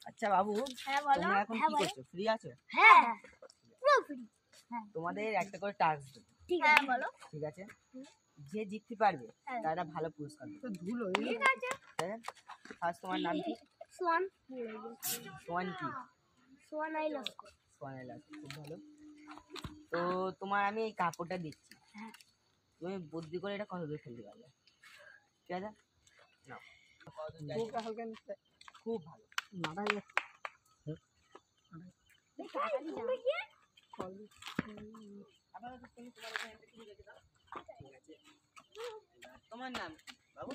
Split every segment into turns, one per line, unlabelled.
আচ্ছা বাবু, তোমরা এখন কি করছো? ফ্রি আছো?
হ্যাঁ পুরো ফ্রি।
তোমাদের একটা করে টাস্ক দেবো,
ঠিক আছে বলো।
ঠিক আছে? যে জিততে পারবে তারা ভালো পুরস্কার দেবে।
ঠিক আছে।
ফার্স্ট তোমার নাম কি?
সোয়ান।
সোয়ান কি?
Swan I love.
Swan I love, খুব ভালো। তো তোমার আমি এই কাপড়টা দিচ্ছি, তুমি বুদ্ধি করে এটা কত দূর ফেলতে পারবে, ঠিক আছে? নাও। খুব ভালো। তোমার নাম কি বাবু?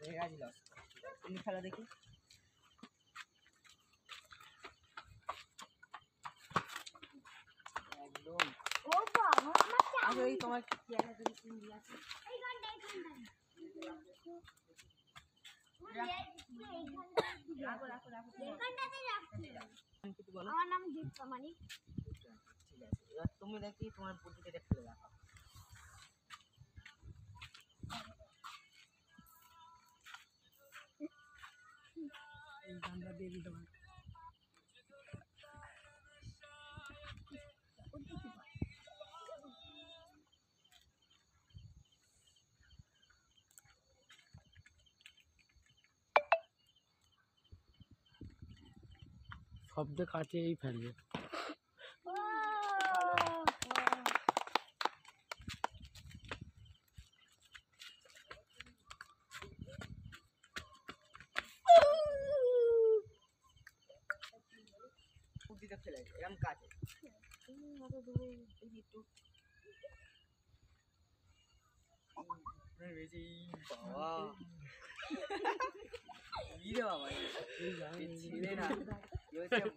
মেঘরাজ লস্কর। তুমি খেলা দেখি। একদম আচ্ছা, এই তোমার কি আছে যদি তুমি নিয়ে আসো।
আমার নাম দীপ্তা মানিক।
ঠিক আছে, এবার তুমি দেখি তোমার বুদ্ধিটা ফেলে রাখো।
শব্দ কাটিয়েই ফেলবে।
বুদ্ধিটা ফেলে এরকম কাজে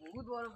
বহুত বড়